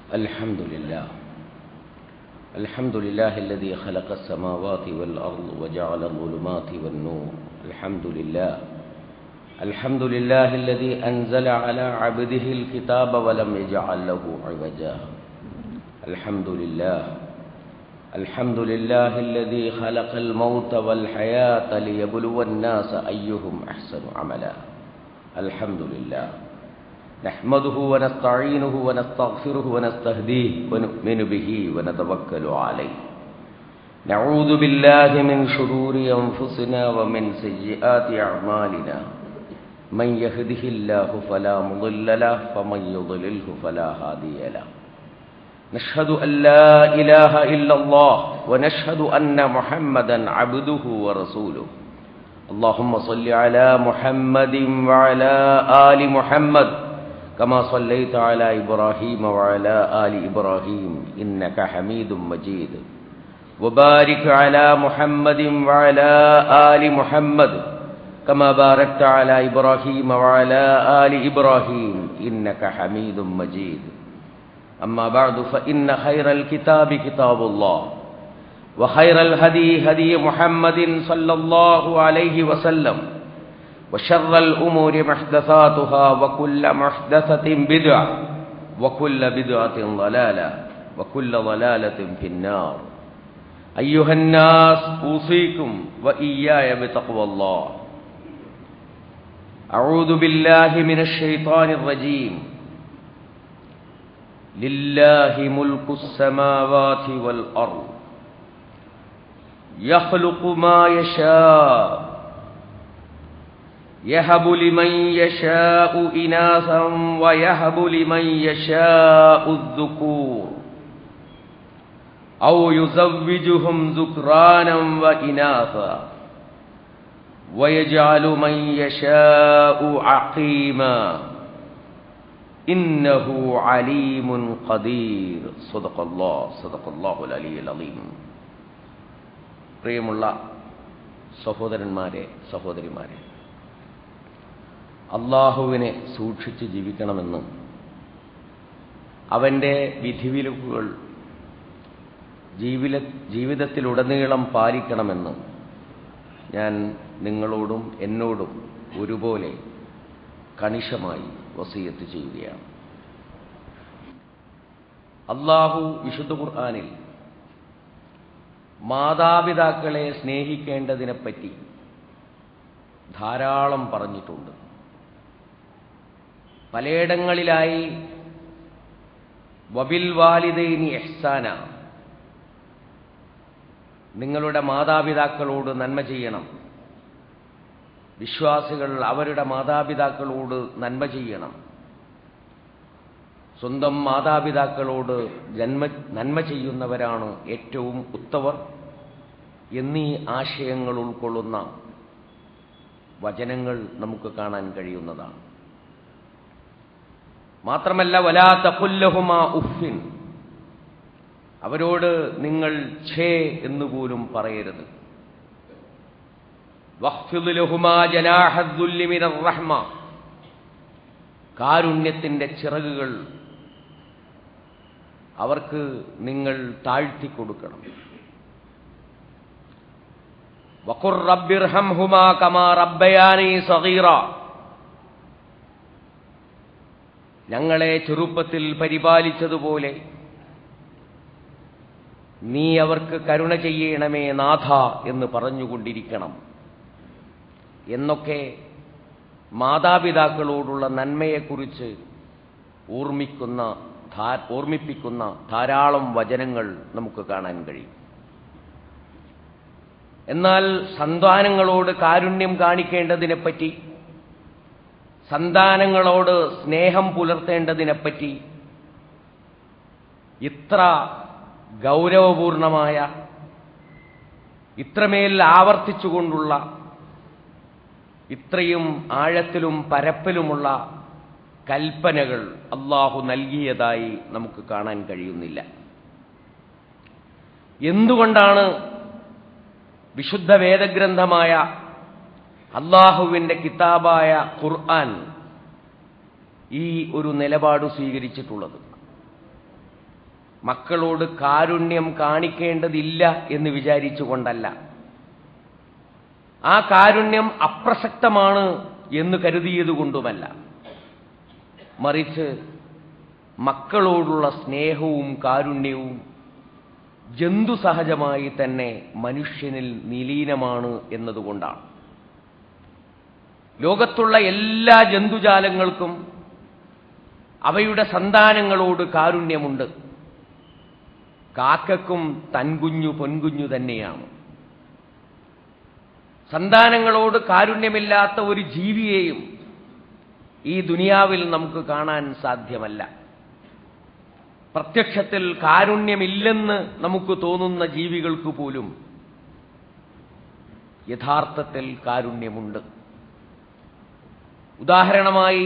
الحمد لله الحمد لله الذي خلق السماوات والأرض وجعل الظلمات والنور. الحمد لله الحمد لله الذي أنزل على عبده الكتاب ولم يجعل له عوجا. الحمد لله الحمد لله الذي خلق الموت والحياة ليبلو الناس أيهم أحسن عملا. الحمد لله نحمده ونستعينه ونستغفره ونستهديه ونؤمن به ونتوكل عليه. نعوذ بالله من شرور أنفسنا ومن سيئات أعمالنا. من يهده الله فلا مضل له ومن يضلله فلا هادي له. نشهد أن لا إله إلا الله ونشهد أن محمدا عبده ورسوله. اللهم صل على محمد وعلى آل محمد كما صليت على إبراهيم وعلى آل إبراهيم إنك حميد مجيد. وبارك على محمد وعلى آل محمد كما باركت على إبراهيم وعلى آل إبراهيم إنك حميد مجيد. أما بعد فإن خير الكتاب كتاب الله وخير الهدي هدي محمد صلى الله عليه وسلم وشر الأمور محدثاتها وكل محدثة بدعة وكل بدعة ضلالة وكل ضلالة في النار. أيها الناس أوصيكم وإياي بتقوى الله. أعوذ بالله من الشيطان الرجيم. لله ملك السماوات والأرض يخلق ما يشاء يهب لمن يشاء إناثا ويهب لمن يشاء الذكور أو يزوجهم ذكرانا وإناثا ويجعل من يشاء عقيما إنه عليم قدير. صدق الله العلي العظيم. പ്രിയമുള്ള സഹോദരന്മാരെ സഹോദരിമാരെ, അല്ലാഹുവിനെ സൂക്ഷിച്ച് ജീവിക്കണമെന്നും അവൻ്റെ വിധിവിലക്കുകൾ ജീവിതത്തിലുടനീളം പാലിക്കണമെന്നും ഞാൻ നിങ്ങളോടും എന്നോടും ഒരുപോലെ കണിശമായി വസിയത്ത് ചെയ്യുകയാണ്. അല്ലാഹു വിശുദ്ധ ഖുർആനിൽ മാതാപിതാക്കളെ സ്നേഹിക്കേണ്ടതിനെപ്പറ്റി ധാരാളം പറഞ്ഞിട്ടുണ്ട്. പലയിടങ്ങളിലായി വബിൽ വാലിദൈനി ഇഹ്സാന, നിങ്ങളുടെ മാതാപിതാക്കളോട് നന്മ ചെയ്യണം. വിശ്വാസികൾ അവരുടെ മാതാപിതാക്കളോട് നന്മ ചെയ്യണം. സ്വന്തം മാതാപിതാക്കളോട് നന്മ ചെയ്യുന്നവരാണ് ഏറ്റവും ഉത്തമർ എന്നീ ആശയങ്ങൾ ഉൾക്കൊള്ളുന്ന വചനങ്ങൾ നമുക്ക് കാണാൻ കഴിയുന്നതാണ്. മാത്രമല്ല വലാ തഖുല്ലഹുമാ ഉഫിൻ, അവരോട് നിങ്ങൾ ഛേ എന്നുപോലും പറയരുത്. വഖ്ഫിദ് ലഹുമാ ജനാഹദ്ദുല്ലി മിനർ റഹ്മ, കാരുണ്യത്തിന്റെ ചിറകുകൾ അവർക്ക് നിങ്ങൾ താഴ്ത്തിക്കൊടുക്കണം. വഖുർ റബ്ബിർഹംഹുമാ കമാ റബ്ബയാനി സഗീറ, ഞങ്ങളെ ചെറുപ്പത്തിൽ പരിപാലിച്ചതുപോലെ നീ അവർക്ക് കരുണ ചെയ്യണമേ നാഥ എന്ന് പറഞ്ഞുകൊണ്ടിരിക്കണം എന്നൊക്കെ മാതാപിതാക്കളോടുള്ള നന്മയെക്കുറിച്ച് ഓർമ്മിപ്പിക്കുന്ന ധാരാളം വചനങ്ങൾ നമുക്ക് കാണാൻ കഴിയും. എന്നാൽ സന്താനങ്ങളോട് കാരുണ്യം കാണിക്കേണ്ടതിനെപ്പറ്റി, സന്താനങ്ങളോട് സ്നേഹം പുലർത്തേണ്ടതിനെപ്പറ്റി ഇത്ര ഗൗരവപൂർണമായ, ഇത്രമേൽ ആവർത്തിച്ചുകൊണ്ടുള്ള, ഇത്രയും ആഴത്തിലും പരപ്പിലുമുള്ള കൽപ്പനകൾ അല്ലാഹു നൽകിയതായി നമുക്ക് കാണാൻ കഴിയുന്നില്ല. എന്തുകൊണ്ടാണ് വിശുദ്ധ വേദഗ്രന്ഥമായ അല്ലാഹുവിൻ്റെ കിതാബായ ഖുർആൻ ഈ ഒരു നിലപാട് സ്വീകരിച്ചിട്ടുള്ളത്? മക്കളോട് കാരുണ്യം കാണിക്കേണ്ടതില്ല എന്ന് വിചാരിച്ചുകൊണ്ടല്ല, ആ കാരുണ്യം അപ്രസക്തമാണ് എന്ന് കരുതിയതുകൊണ്ടുമല്ല, മറിച്ച് മക്കളോടുള്ള സ്നേഹവും കാരുണ്യവും ജന്തുസഹജമായി തന്നെ മനുഷ്യനിൽ നിലീനമാണ് എന്നതുകൊണ്ടാണ്. ലോകത്തുള്ള എല്ലാ ജന്തുജാലങ്ങൾക്കും അവയുടെ സന്താനങ്ങളോട് കാരുണ്യമുണ്ട്. കാക്കയ്ക്കും തൻകുഞ്ഞു പൊൻകുഞ്ഞു തന്നെയാണ്. സന്താനങ്ങളോട് കാരുണ്യമില്ലാത്ത ഒരു ജീവിയെയും ഈ ദുനിയാവിൽ നമുക്ക് കാണാൻ സാധ്യമല്ല. പ്രത്യക്ഷത്തിൽ കാരുണ്യമില്ലെന്ന് നമുക്ക് തോന്നുന്ന ജീവികൾക്ക് പോലും യഥാർത്ഥത്തിൽ കാരുണ്യമുണ്ട്. ഉദാഹരണമായി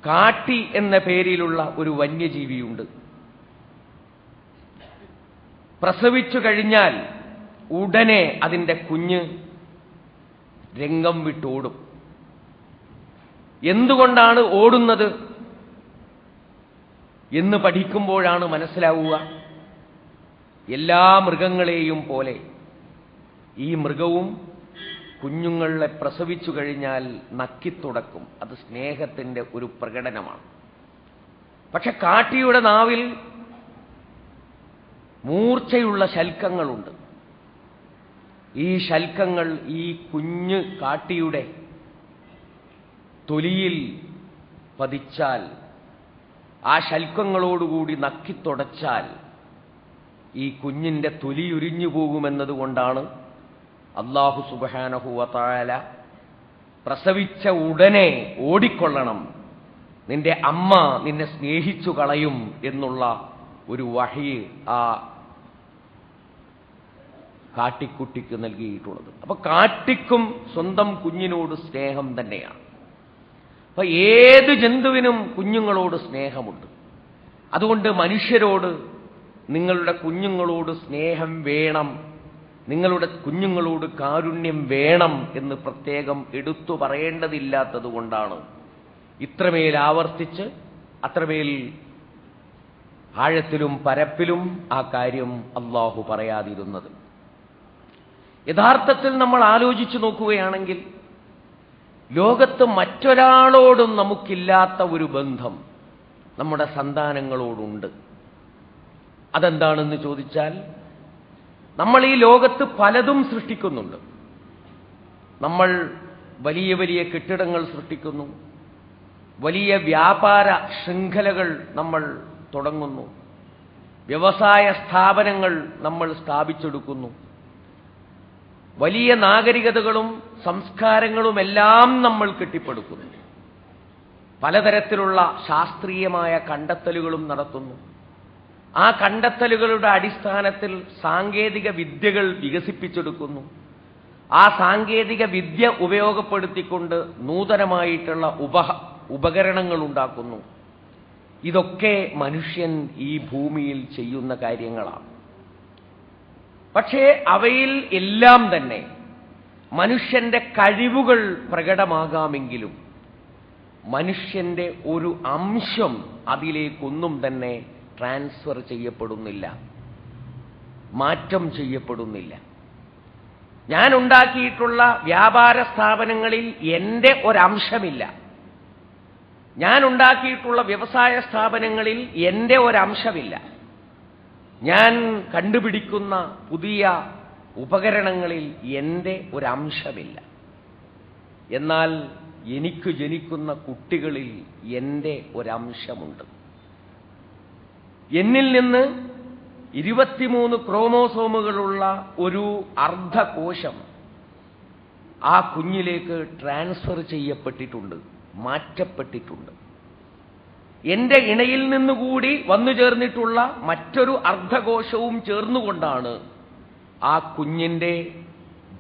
കാട്ടി എന്ന പേരിലുള്ള ഒരു വന്യജീവിയുണ്ട്. പ്രസവിച്ചു കഴിഞ്ഞാൽ ഉടനെ അതിൻ്റെ കുഞ്ഞ് രംഗം വിട്ടോടും. എന്തുകൊണ്ടാണ് ഓടുന്നത് എന്ന് പഠിക്കുമ്പോഴാണ് മനസ്സിലാവുക, എല്ലാ മൃഗങ്ങളെയും പോലെ ഈ മൃഗവും കുഞ്ഞുങ്ങളെ പ്രസവിച്ചു കഴിഞ്ഞാൽ നക്കിത്തുടക്കും. അത് സ്നേഹത്തിൻ്റെ ഒരു പ്രകടനമാണ്. പക്ഷെ കാട്ടിയുടെ നാവിൽ മൂർച്ചയുള്ള ശൽക്കങ്ങളുണ്ട്. ഈ ശൽക്കങ്ങൾ ഈ കുഞ്ഞ് കാട്ടിയുടെ തൊലിയിൽ പതിച്ചാൽ, ആ ശൽക്കങ്ങളോടുകൂടി നക്കിത്തുടച്ചാൽ ഈ കുഞ്ഞിൻ്റെ തൊലി ഉരിഞ്ഞു പോകുമെന്നതുകൊണ്ടാണ് അല്ലാഹു സുബ്ഹാനഹു വ തആല പ്രസവിച്ച ഉടനെ ഓടിക്കൊള്ളണം, നിന്റെ അമ്മ നിന്നെ സ്നേഹിച്ചു കളയും എന്നുള്ള ഒരു വഹി ആ കാട്ടിക്കുട്ടിക്ക് നൽകിയിട്ടുള്ളത്. അപ്പൊ കാട്ടിക്കും സ്വന്തം കുഞ്ഞിനോട് സ്നേഹം തന്നെയാണ്. അപ്പൊ ഏത് ജന്തുവിനും കുഞ്ഞുങ്ങളോട് സ്നേഹമുണ്ട്. അതുകൊണ്ട് മനുഷ്യരോട് നിങ്ങളുടെ കുഞ്ഞുങ്ങളോട് സ്നേഹം വേണം, നിങ്ങളുടെ കുഞ്ഞുങ്ങളോട് കാരുണ്യം വേണം എന്ന് പ്രത്യേകം എടുത്തു പറയേണ്ടതില്ലാത്തതുകൊണ്ടാണ് ഇത്രമേൽ ആവർത്തിച്ച് അത്രമേൽ ആഴത്തിലും പരപ്പിലും ആ കാര്യം അല്ലാഹു പറയാതിരുന്നത്. യഥാർത്ഥത്തിൽ നമ്മൾ ആലോചിച്ചു നോക്കുകയാണെങ്കിൽ ലോകത്ത് മറ്റൊരാളോടും നമുക്കില്ലാത്ത ഒരു ബന്ധം നമ്മുടെ സന്താനങ്ങളോടുണ്ട്. അതെന്താണെന്ന് ചോദിച്ചാൽ, നമ്മൾ ഈ ലോകത്ത് പലതും സൃഷ്ടിക്കുന്നുണ്ട്. നമ്മൾ വലിയ വലിയ കെട്ടിടങ്ങൾ സൃഷ്ടിക്കുന്നു, വലിയ വ്യാപാര ശൃംഖലകൾ നമ്മൾ തുടങ്ങുന്നു, വ്യവസായ സ്ഥാപനങ്ങൾ നമ്മൾ സ്ഥാപിച്ചെടുക്കുന്നു, വലിയ നാഗരികതകളും സംസ്കാരങ്ങളുമെല്ലാം നമ്മൾ കെട്ടിപ്പടുക്കുന്നു, പലതരത്തിലുള്ള ശാസ്ത്രീയമായ കണ്ടെത്തലുകളും നടത്തുന്നു. ആ കണ്ടെത്തലുകളുടെ അടിസ്ഥാനത്തിൽ സാങ്കേതിക വിദ്യകൾ വികസിപ്പിച്ചെടുക്കുന്നു. ആ സാങ്കേതിക വിദ്യ ഉപയോഗപ്പെടുത്തിക്കൊണ്ട് നൂതനമായിട്ടുള്ള ഉപകരണങ്ങൾ ഉണ്ടാക്കുന്നു. ഇതൊക്കെ മനുഷ്യൻ ഈ ഭൂമിയിൽ ചെയ്യുന്ന കാര്യങ്ങളാണ്. പക്ഷേ അവയിൽ എല്ലാം തന്നെ മനുഷ്യന്റെ കഴിവുകൾ പ്രകടമാകാമെങ്കിലും മനുഷ്യന്റെ ഒരു അംശം അതിലേക്കൊന്നും തന്നെ ട്രാൻസ്ഫർ ചെയ്യപ്പെടുന്നില്ല, മാറ്റം ചെയ്യപ്പെടുന്നില്ല. ഞാൻ ഉണ്ടാക്കിയിട്ടുള്ള വ്യാപാര സ്ഥാപനങ്ങളിൽ എൻ്റെ ഒരംശമില്ല, ഞാൻ ഉണ്ടാക്കിയിട്ടുള്ള വ്യവസായ സ്ഥാപനങ്ങളിൽ എൻ്റെ ഒരംശമില്ല, ഞാൻ കണ്ടുപിടിക്കുന്ന പുതിയ ഉപകരണങ്ങളിൽ എൻ്റെ ഒരംശമില്ല. എന്നാൽ എനിക്ക് ജനിക്കുന്ന കുട്ടികളിൽ എൻ്റെ ഒരംശമുണ്ട്. എന്നിൽ നിന്ന് 23 ക്രോമോസോമുകളുള്ള ഒരു അർദ്ധകോശം ആ കുഞ്ഞിലേക്ക് ട്രാൻസ്ഫർ ചെയ്യപ്പെട്ടിട്ടുണ്ട്, മാറ്റപ്പെട്ടിട്ടുണ്ട്. എന്റെ ഇണയിൽ നിന്നുകൂടി വന്നു ചേർന്നിട്ടുള്ള മറ്റൊരു അർദ്ധകോശവും ചേർന്നുകൊണ്ടാണ് ആ കുഞ്ഞിന്റെ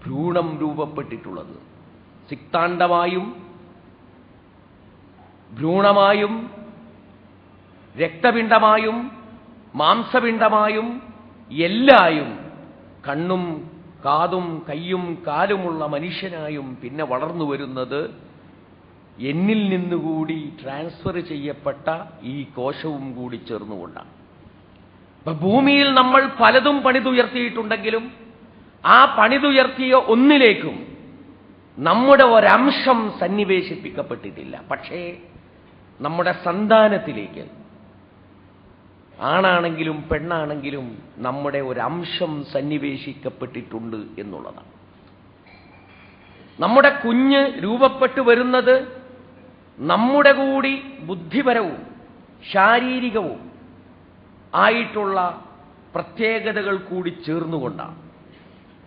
ഭ്രൂണം രൂപപ്പെട്ടിട്ടുള്ളത്. സിക്താണ്ഡമായും ഭ്രൂണമായും രക്തപിണ്ഡമായും മാംസപിണ്ഡമായും എല്ലായും കണ്ണും കാതും കയ്യും കാലുമുള്ള മനുഷ്യനായും പിന്നെ വളർന്നു വരുന്നത് എന്നിൽ നിന്നുകൂടി ട്രാൻസ്ഫർ ചെയ്യപ്പെട്ട ഈ കോശവും കൂടി ചേർന്നുകൊണ്ടാണ്. ഇപ്പൊ ഭൂമിയിൽ നമ്മൾ പലതും പണിതുയർത്തിയിട്ടുണ്ടെങ്കിലും ആ പണിതുയർത്തിയ ഒന്നിലേക്കും നമ്മുടെ ഒരംശം സന്നിവേശിപ്പിക്കപ്പെട്ടിട്ടില്ല. പക്ഷേ നമ്മുടെ സന്താനത്തിലേക്ക്, ആണാണെങ്കിലും പെണ്ണാണെങ്കിലും, നമ്മുടെ ഒരംശം സന്നിവേശിക്കപ്പെട്ടിട്ടുണ്ട് എന്നുള്ളതാണ്. നമ്മുടെ കുഞ്ഞ് രൂപപ്പെട്ടു വരുന്നത് നമ്മുടെ കൂടി ബുദ്ധിപരവും ശാരീരികവും ആയിട്ടുള്ള പ്രത്യേകതകൾ കൂടി ചേർന്നുകൊണ്ടാണ്.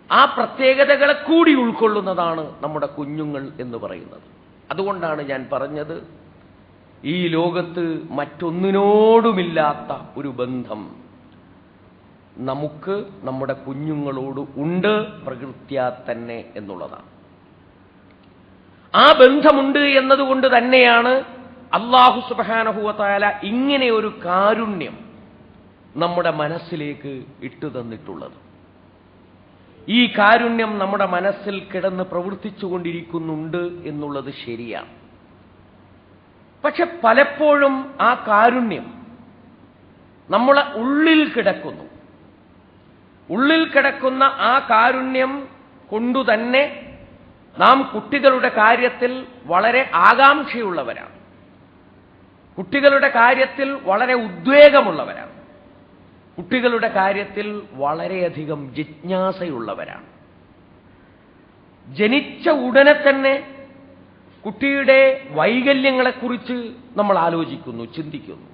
ആ പ്രത്യേകതകളെ കൂടി ഉൾക്കൊള്ളുന്നതാണ് നമ്മുടെ കുഞ്ഞുങ്ങൾ എന്ന് പറയുന്നത്. അതുകൊണ്ടാണ് ഞാൻ പറഞ്ഞത്, ഈ ലോകത്ത് മറ്റൊന്നിനോടുമില്ലാത്ത ഒരു ബന്ധം നമുക്ക് നമ്മുടെ കുഞ്ഞുങ്ങളോട് ഉണ്ട്, പ്രകൃത്യാ തന്നെ എന്നുള്ളതാണ്. ആ ബന്ധമുണ്ട് എന്നതുകൊണ്ട് തന്നെയാണ് അല്ലാഹു സുബ്ഹാനഹു വ തആല ഇങ്ങനെ ഒരു കാരുണ്യം നമ്മുടെ മനസ്സിലേക്ക് ഇട്ടു തന്നിട്ടുള്ളത്. ഈ കാരുണ്യം നമ്മുടെ മനസ്സിൽ കിടന്ന് പ്രവർത്തിച്ചുകൊണ്ടിരിക്കുന്നുണ്ട് എന്നുള്ളത് ശരിയാണ്. പക്ഷെ പലപ്പോഴും ആ കാരുണ്യം നമ്മളെ ഉള്ളിൽ കിടക്കുന്നു. ഉള്ളിൽ കിടക്കുന്ന ആ കാരുണ്യം കൊണ്ടുതന്നെ നാം കുട്ടികളുടെ കാര്യത്തിൽ വളരെ ആകാംക്ഷയുള്ളവരാണ്. കുട്ടികളുടെ കാര്യത്തിൽ വളരെ ഉദ്വേഗമുള്ളവരാണ്. കുട്ടികളുടെ കാര്യത്തിൽ വളരെയധികം ജിജ്ഞാസയുള്ളവരാണ്. ജനിച്ച ഉടനെ തന്നെ കുട്ടിയുടെ വൈകല്യങ്ങളെക്കുറിച്ച് നമ്മൾ ആലോചിക്കുന്നു, ചിന്തിക്കുന്നു.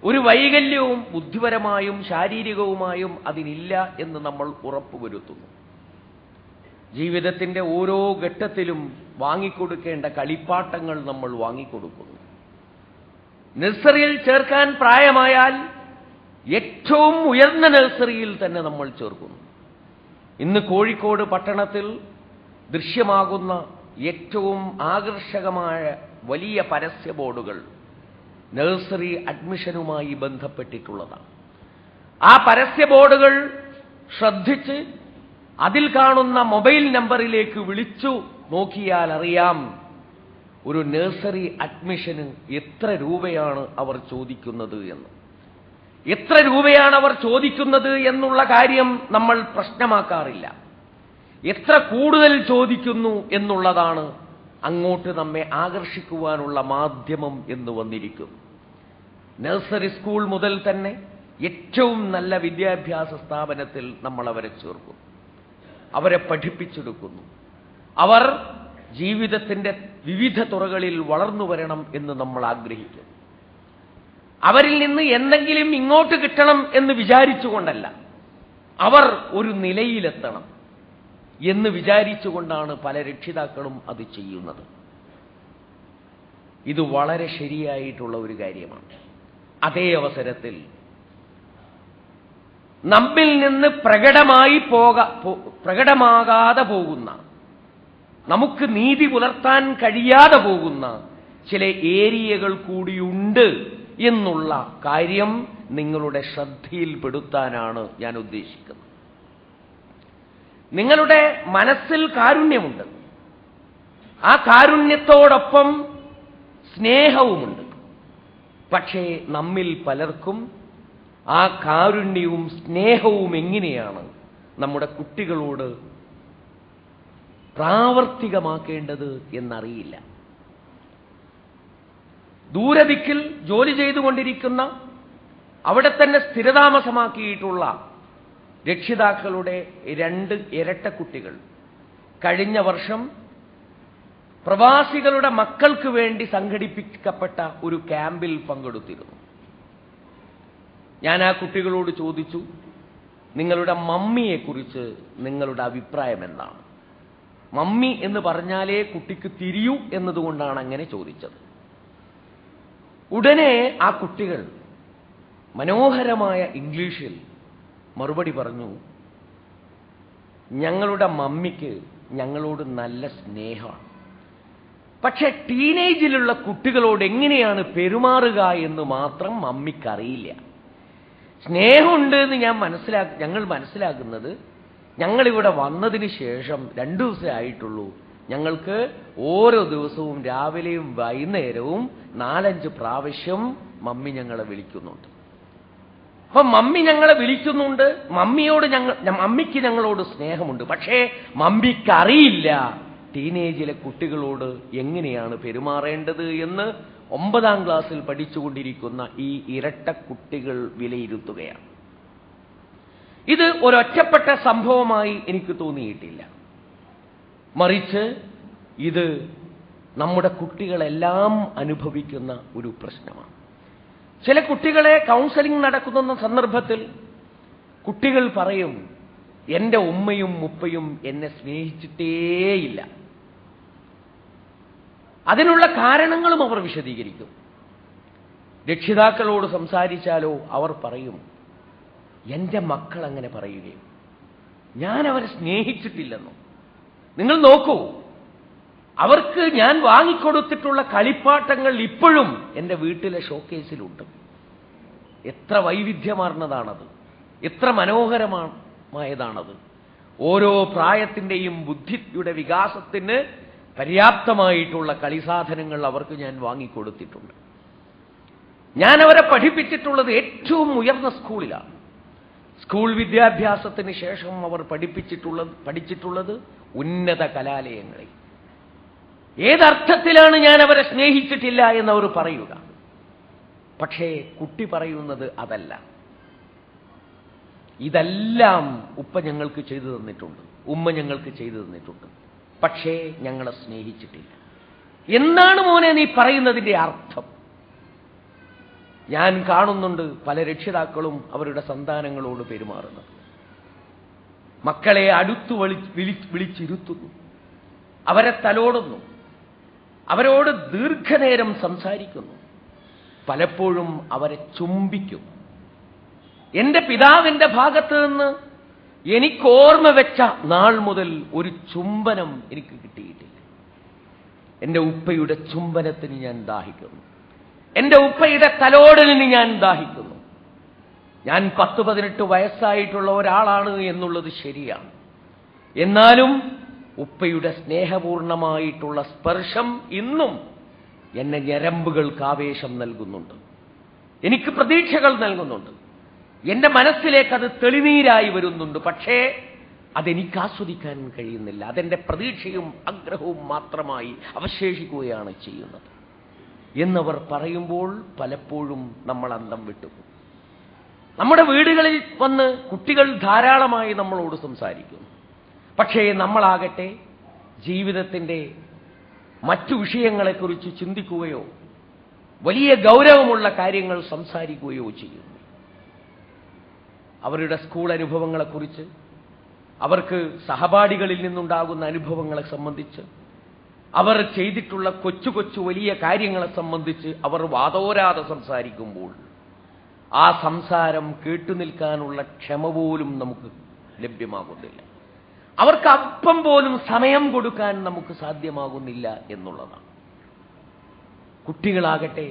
ഒരു വൈകല്യവും ബുദ്ധിപരമായും ശാരീരികവുമായും അതിനില്ല എന്ന് നമ്മൾ ഉറപ്പുവരുത്തുന്നു. ജീവിതത്തിന്റെ ഓരോ ഘട്ടത്തിലും വാങ്ങിക്കൊടുക്കേണ്ട കളിപ്പാട്ടങ്ങൾ നമ്മൾ വാങ്ങിക്കൊടുക്കുന്നു. നഴ്സറിയിൽ ചേർക്കാൻ പ്രായമായാൽ ഏറ്റവും ഉയർന്ന നഴ്സറിയിൽ തന്നെ നമ്മൾ ചേർക്കുന്നു. ഇന്ന് കോഴിക്കോട് പട്ടണത്തിൽ ദൃശ്യമാകുന്ന ഏറ്റവും ആകർഷകമായ വലിയ പരസ്യ ബോർഡുകൾ നഴ്സറി അഡ്മിഷനുമായി ബന്ധപ്പെട്ടിട്ടുള്ളതാണ്. ആ പരസ്യ ബോർഡുകൾ ശ്രദ്ധിച്ച് അതിൽ കാണുന്ന മൊബൈൽ നമ്പറിലേക്ക് വിളിച്ചു നോക്കിയാൽ അറിയാം ഒരു നഴ്സറി അഡ്മിഷന് എത്ര രൂപയാണ് അവർ ചോദിക്കുന്നത് എന്ന്. എത്ര രൂപയാണ് അവർ ചോദിക്കുന്നത് എന്നുള്ള കാര്യം നമ്മൾ പ്രശ്നമാക്കാറില്ല. എത്ര കൂടുതൽ ചോദിക്കുന്നു എന്നുള്ളതാണ് അങ്ങോട്ട് നമ്മെ ആകർഷിക്കുവാനുള്ള മാധ്യമം എന്ന് വന്നിരിക്കും. നഴ്സറി സ്കൂൾ മുതൽ തന്നെ ഏറ്റവും നല്ല വിദ്യാഭ്യാസ സ്ഥാപനത്തിൽ നമ്മൾ അവരെ ചേർക്കും, അവരെ പഠിപ്പിച്ചെടുക്കുന്നു. അവർ ജീവിതത്തിന്റെ വിവിധ തുറകളിൽ വളർന്നു വരണം എന്ന് നമ്മൾ ആഗ്രഹിക്കുന്നു. അവരിൽ നിന്ന് എന്തെങ്കിലും ഇങ്ങോട്ട് കിട്ടണം എന്ന് വിചാരിച്ചുകൊണ്ടല്ല, അവർ ഒരു നിലയിലെത്തണം എന്ന് വിചാരിച്ചുകൊണ്ടാണ് പല രക്ഷിതാക്കളും അത് ചെയ്യുന്നത്. ഇത് വളരെ ശരിയായിട്ടുള്ള ഒരു കാര്യമാണ്. അതേ അവസരത്തിൽ നമ്മിൽ നിന്ന് പ്രകടമാകാതെ പോകുന്ന, നമുക്ക് നീതി പുലർത്താൻ കഴിയാതെ പോകുന്ന ചില ഏരിയകൾ കൂടിയുണ്ട് എന്നുള്ള കാര്യം നിങ്ങളുടെ ശ്രദ്ധയിൽപ്പെടുത്താനാണ് ഞാൻ ഉദ്ദേശിക്കുന്നത്. നിങ്ങളുടെ മനസ്സിൽ കാരുണ്യമുണ്ട്, ആ കാരുണ്യത്തോടൊപ്പം സ്നേഹവുമുണ്ട്. പക്ഷേ നമ്മിൽ പലർക്കും ആ കാരുണ്യവും സ്നേഹവും എങ്ങനെയാണ് നമ്മുടെ കുട്ടികളോട് പ്രാവർത്തികമാക്കേണ്ടത് എന്നറിയില്ല. ദൂരദിക്കിൽ ജോലി ചെയ്തുകൊണ്ടിരിക്കുന്ന, അവിടെ തന്നെ സ്ഥിരതാമസമാക്കിയിട്ടുള്ള രക്ഷിതാക്കളുടെ 2 ഇരട്ടക്കുട്ടികൾ കഴിഞ്ഞ വർഷം പ്രവാസികളുടെ മക്കൾക്ക് വേണ്ടി സംഘടിപ്പിക്കപ്പെട്ട ഒരു ക്യാമ്പിൽ പങ്കെടുത്തിരുന്നു. ഞാൻ ആ കുട്ടികളോട് ചോദിച്ചു, നിങ്ങളുടെ മമ്മിയെക്കുറിച്ച് നിങ്ങളുടെ അഭിപ്രായം എന്താണ്? മമ്മി എന്ന് പറഞ്ഞാലേ കുട്ടിക്ക് തിരിയൂ എന്നതുകൊണ്ടാണ് അങ്ങനെ ചോദിച്ചത്. ഉടനെ ആ കുട്ടികൾ മനോഹരമായ ഇംഗ്ലീഷിൽ മറുപടി പറഞ്ഞു, ഞങ്ങളുടെ മമ്മിക്ക് ഞങ്ങളോട് നല്ല സ്നേഹമാണ്, പക്ഷെ ടീനേജിലുള്ള കുട്ടികളോട് എങ്ങനെയാണ് പെരുമാറുക എന്ന് മാത്രം മമ്മിക്കറിയില്ല. സ്നേഹമുണ്ട് എന്ന് ഞങ്ങൾ മനസ്സിലാക്കുന്നത് ഞങ്ങളിവിടെ വന്നതിന് ശേഷം 2 ദിവസമേ ആയിട്ടുള്ളൂ, ഞങ്ങൾക്ക് ഓരോ ദിവസവും രാവിലെയും വൈകുന്നേരവും 4-5 പ്രാവശ്യം മമ്മി ഞങ്ങളെ വിളിക്കുന്നുണ്ട്. അപ്പൊ മമ്മി ഞങ്ങളെ വിളിക്കുന്നുണ്ട്. മമ്മിക്ക് ഞങ്ങളോട് സ്നേഹമുണ്ട്. പക്ഷേ മമ്മിക്കറിയില്ല ടീനേജിലെ കുട്ടികളോട് എങ്ങനെയാണ് പെരുമാറേണ്ടത് എന്ന് 9ാം ക്ലാസ്സിൽ പഠിച്ചുകൊണ്ടിരിക്കുന്ന ഈ ഇരട്ട കുട്ടികൾ വിലയിരുത്തുകയാണ്. ഇത് ഒരൊറ്റപ്പെട്ട സംഭവമായി എനിക്ക് തോന്നിയിട്ടില്ല. മറിച്ച് ഇത് നമ്മുടെ കുട്ടികളെല്ലാം അനുഭവിക്കുന്ന ഒരു പ്രശ്നമാണ്. ചില കുട്ടികളെ കൗൺസലിംഗ് നടക്കുന്ന സന്ദർഭത്തിൽ കുട്ടികൾ പറയും, എന്റെ ഉമ്മയും ഉപ്പയും എന്നെ സ്നേഹിച്ചിട്ടേയില്ല. അതിനുള്ള കാരണങ്ങളും അവർ വിശദീകരിക്കും. രക്ഷിതാക്കളോട് സംസാരിച്ചാലോ അവർ പറയും, എന്റെ മക്കൾ അങ്ങനെ പറയുകയും ഞാൻ അവരെ സ്നേഹിച്ചിട്ടില്ലെന്നോ. നിങ്ങൾ നോക്കൂ, അവർക്ക് ഞാൻ വാങ്ങിക്കൊടുത്തിട്ടുള്ള കളിപ്പാട്ടങ്ങൾ ഇപ്പോഴും എൻ്റെ വീട്ടിലെ ഷോക്കേസിലുണ്ട്. എത്ര വൈവിധ്യമാർന്നതാണത്, എത്ര മനോഹരമായതാണത്. ഓരോ പ്രായത്തിൻ്റെയും ബുദ്ധിയുടെ വികാസത്തിന് പര്യാപ്തമായിട്ടുള്ള കളിസാധനങ്ങൾ അവർക്ക് ഞാൻ വാങ്ങിക്കൊടുത്തിട്ടുണ്ട്. ഞാൻ അവരെ പഠിപ്പിച്ചിട്ടുള്ളത് ഉയർന്ന സ്കൂളിലാണ്. സ്കൂൾ വിദ്യാഭ്യാസത്തിന് ശേഷം അവർ പഠിച്ചിട്ടുള്ളത് ഉന്നത കലാലയങ്ങളിൽ. ഏതർത്ഥത്തിലാണ് ഞാൻ അവരെ സ്നേഹിച്ചിട്ടില്ല എന്നവർ പറയുക? പക്ഷേ കുട്ടി പറയുന്നത് അതല്ല. ഇതെല്ലാം ഉപ്പ ഞങ്ങൾക്ക് ചെയ്തു തന്നിട്ടുണ്ട്, ഉമ്മ ഞങ്ങൾക്ക് ചെയ്തു തന്നിട്ടുണ്ട്, പക്ഷേ ഞങ്ങളെ സ്നേഹിച്ചിട്ടില്ല. എന്താണ് മോനെ നീ പറയുന്നതിന്റെ അർത്ഥം? ഞാൻ കാണുന്നുണ്ട് പല രക്ഷിതാക്കളും അവരുടെ സന്താനങ്ങളോട് പെരുമാറുന്നത്. മക്കളെ അടുത്തു വിളിച്ചിരുത്തുന്നു, അവരെ തലോടുന്നു, അവരോട് ദീർഘനേരം സംസാരിക്കുന്നു, പലപ്പോഴും അവരെ ചുംബിക്കുന്നു. എന്റെ പിതാവിന്റെ ഭാഗത്ത് നിന്ന് എനിക്ക് ഓർമ്മ വെച്ച നാൾ മുതൽ ഒരു ചുംബനം എനിക്ക് കിട്ടിയിട്ടില്ല. എന്റെ ഉപ്പയുടെ ചുംബനത്തിന് ഞാൻ ദാഹിക്കുന്നു, എന്റെ ഉപ്പയുടെ തലോടലിന് ഞാൻ ദാഹിക്കുന്നു. ഞാൻ 10-18 വയസ്സായിട്ടുള്ള ഒരാളാണ് എന്നുള്ളത് ശരിയാണ്. എന്നാലും ഉപ്പയുടെ സ്നേഹപൂർണമായിട്ടുള്ള സ്പർശം ഇന്നും എന്നെ ഞരമ്പുകൾക്ക് ആവേശം നൽകുന്നുണ്ട്, എനിക്ക് പ്രതീക്ഷകൾ നൽകുന്നുണ്ട്. എന്റെ മനസ്സിലേക്ക് അത് തെളിനീരായി വരുന്നുണ്ട്. പക്ഷേ അതെനിക്ക് ആസ്വദിക്കാൻ കഴിയുന്നില്ല. അതെന്റെ പ്രതീക്ഷയും ആഗ്രഹവും മാത്രമായി അവശേഷിക്കുകയാണ് ചെയ്യുന്നത് എന്നവർ പറയുമ്പോൾ പലപ്പോഴും നമ്മൾ അന്തം വിട്ടുപോകും. നമ്മുടെ വീടുകളിൽ വന്ന് കുട്ടികൾ ധാരാളമായി നമ്മളോട് സംസാരിക്കുന്നു. പക്ഷേ നമ്മളാകട്ടെ ജീവിതത്തിന്റെ മറ്റു വിഷയങ്ങളെക്കുറിച്ച് ചിന്തിക്കുകയോ വലിയ ഗൗരവമുള്ള കാര്യങ്ങൾ സംസാരിക്കുകയോ ചെയ്യുന്നു. അവരുടെ സ്കൂൾ അനുഭവങ്ങളെക്കുറിച്ച്, അവർക്ക് സഹപാഠികളിൽ നിന്നുണ്ടാകുന്ന അനുഭവങ്ങളെ സംബന്ധിച്ച്, അവർ ചെയ്തിട്ടുള്ള കൊച്ചു കൊച്ചു വലിയ കാര്യങ്ങളെ സംബന്ധിച്ച് അവർ വാതോരാതെ സംസാരിക്കുമ്പോൾ ആ സംസാരം കേട്ടുനിൽക്കാനുള്ള ക്ഷമ പോലും നമുക്ക് ലഭ്യമാകുന്നില്ല. അവർക്ക് അല്പം പോലും സമയം കൊടുക്കാൻ നമുക്ക് സാധ്യമാകുന്നില്ല എന്നുള്ളതാണ്. കുട്ടികളാകട്ടെ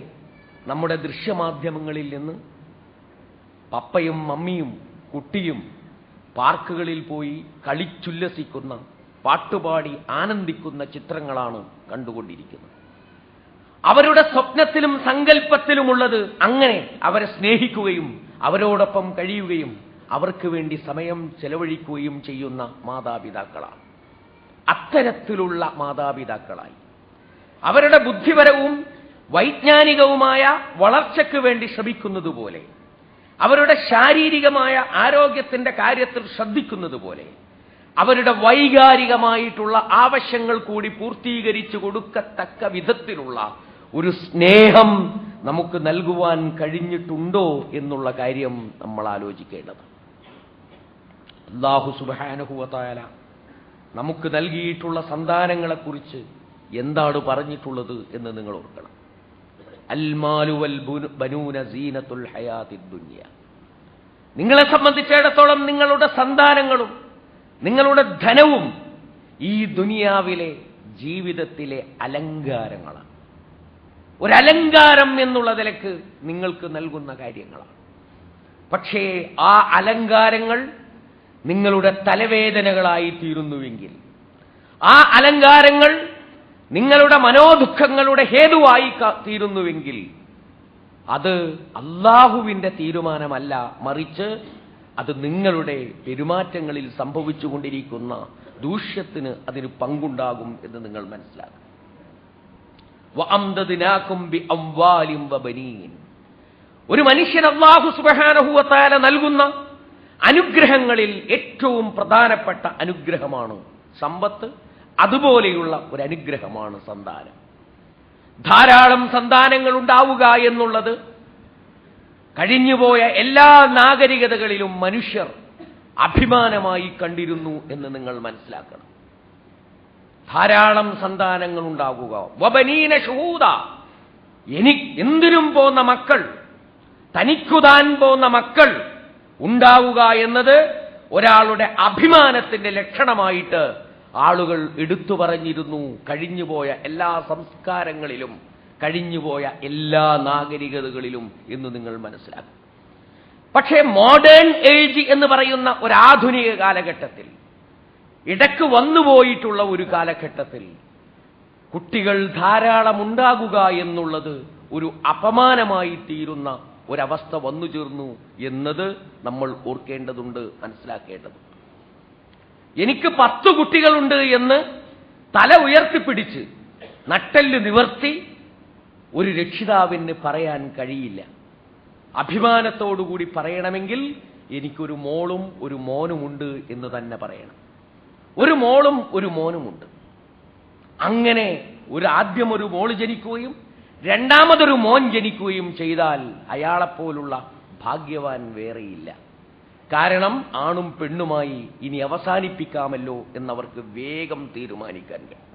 നമ്മുടെ ദൃശ്യമാധ്യമങ്ങളിൽ നിന്ന് പപ്പയും മമ്മിയും കുട്ടിയും പാർക്കുകളിൽ പോയി കളിച്ചുല്ലസിക്കുന്ന, പാട്ടുപാടി ആനന്ദിക്കുന്ന ചിത്രങ്ങളാണ് കണ്ടുകൊണ്ടിരിക്കുന്നത്. അവരുടെ സ്വപ്നത്തിലും സങ്കല്പത്തിലുമുള്ളത് അങ്ങനെ അവരെ സ്നേഹിക്കുകയും അവരോടൊപ്പം കഴിയുകയും അവർക്ക് വേണ്ടി സമയം ചെലവഴിക്കുകയും ചെയ്യുന്ന മാതാപിതാക്കളാണ്. അത്തരത്തിലുള്ള മാതാപിതാക്കളായി അവരുടെ ബുദ്ധിപരവും വൈജ്ഞാനികവുമായ വളർച്ചയ്ക്ക് വേണ്ടി ശ്രമിക്കുന്നതുപോലെ, അവരുടെ ശാരീരികമായ ആരോഗ്യത്തിന്റെ കാര്യത്തിൽ ശ്രദ്ധിക്കുന്നതുപോലെ, അവരുടെ വൈകാരികമായിട്ടുള്ള ആവശ്യങ്ങൾ കൂടി പൂർത്തീകരിച്ചു കൊടുക്കത്തക്ക വിധത്തിലുള്ള ഒരു സ്നേഹം നമുക്ക് നൽകുവാൻ കഴിഞ്ഞിട്ടുണ്ടോ എന്നുള്ള കാര്യം നമ്മൾ ആലോചിക്കേണ്ടത്. അല്ലാഹു സുബ്ഹാനഹു വ തആല നമുക്ക് നൽകിയിട്ടുള്ള സന്താനങ്ങളെക്കുറിച്ച് എന്താണ് പറഞ്ഞിട്ടുള്ളത് എന്ന് നിങ്ങൾ ഓർക്കണം. അൽ മാലു വൽ ബനൂന സീനത്തുൽ ഹയാത്തിദ് ദുനിയ. നിങ്ങളെ സംബന്ധിച്ചിടത്തോളം നിങ്ങളുടെ സന്താനങ്ങളും നിങ്ങളുടെ ധനവും ഈ ദുനിയാവിലെ ജീവിതത്തിലെ അലങ്കാരങ്ങളാണ്. ഒരലങ്കാരം എന്നുള്ള നിലക്ക് നിങ്ങൾക്ക് നൽകുന്ന കാര്യങ്ങളാണ്. പക്ഷേ ആ അലങ്കാരങ്ങൾ നിങ്ങളുടെ തലവേദനകളായി തീരുന്നുവെങ്കിൽ, ആ അലങ്കാരങ്ങൾ നിങ്ങളുടെ മനോദുഃഖങ്ങളുടെ ഹേതുവായി തീരുന്നുവെങ്കിൽ അത് അല്ലാഹുവിന്റെ തീരുമാനമല്ല, മറിച്ച് അത് നിങ്ങളുടെ പെരുമാറ്റങ്ങളിൽ സംഭവിച്ചുകൊണ്ടിരിക്കുന്ന ദൂഷ്യത്തിന് അതിന് പങ്കുണ്ടാകും എന്ന് നിങ്ങൾ മനസ്സിലാക്കും. വഅംദദ്നാകും ബിഅംവാലിൻ വബനീൻ. ഒരു മനുഷ്യൻ അല്ലാഹു സുബ്ഹാനഹു വ തആല നൽകുന്ന അനുഗ്രഹങ്ങളിൽ ഏറ്റവും പ്രധാനപ്പെട്ട അനുഗ്രഹമാണ് സമ്പത്ത്. അതുപോലെയുള്ള ഒരു അനുഗ്രഹമാണ് സന്താനം. ധാരാളം സന്താനങ്ങൾ ഉണ്ടാവുക എന്നുള്ളത് കഴിഞ്ഞുപോയ എല്ലാ നാഗരികതകളിലും മനുഷ്യർ അഭിമാനമായി കണ്ടിരുന്നു എന്ന് നിങ്ങൾ മനസ്സിലാക്കണം. ധാരാളം സന്താനങ്ങൾ ഉണ്ടാകുക, വബനീന ശുഹൂദ, എന്തിനും പോന്ന മക്കൾ, തനിക്കുതാൻ പോന്ന മക്കൾ ഉണ്ടാവുക എന്നത് ഒരാളുടെ അഭിമാനത്തിന്റെ ലക്ഷണമായിട്ട് ആളുകൾ എടുത്തു പറഞ്ഞിരുന്നു കഴിഞ്ഞുപോയ എല്ലാ സംസ്കാരങ്ങളിലും, കഴിഞ്ഞുപോയ എല്ലാ നാഗരികതകളിലും എന്ന് നിങ്ങൾ മനസ്സിലാക്കും. പക്ഷേ മോഡേൺ ഏജ് എന്ന് പറയുന്ന ഒരു ആധുനിക കാലഘട്ടത്തിൽ, ഇടയ്ക്ക് വന്നുപോയിട്ടുള്ള ഒരു കാലഘട്ടത്തിൽ കുട്ടികൾ ധാരാളം ഉണ്ടാകുക എന്നുള്ളത് ഒരു അപമാനമായി തീരുന്ന ഒരവസ്ഥ വന്നു ചേർന്നു എന്നത് നമ്മൾ ഓർക്കേണ്ടതുണ്ട്, മനസ്സിലാക്കേണ്ടതുണ്ട്. എനിക്ക് 10 കുട്ടികളുണ്ട് എന്ന് തല ഉയർത്തിപ്പിടിച്ച് നട്ടെല്ല് നിവർത്തി ഒരു രക്ഷിതാവിന് പറയാൻ കഴിയില്ല. അഭിമാനത്തോടുകൂടി പറയണമെങ്കിൽ എനിക്കൊരു മോളും ഒരു മോനുമുണ്ട് എന്ന് തന്നെ പറയണം. ഒരു മോളും ഒരു മോനുമുണ്ട്. അങ്ങനെ ആദ്യം ഒരു മോള് ജനിക്കുകയും രണ്ടാമതൊരു മോൻ ജനിക്കുകയും ചെയ്താൽ അയാളെപ്പോലുള്ള ഭാഗ്യവാൻ വേറെയില്ല. കാരണം ആണും പെണ്ണുമായി ഇനി അവസാനിപ്പിക്കാമല്ലോ എന്നവർക്ക് വേഗം തീരുമാനിക്കാൻ കഴിയും.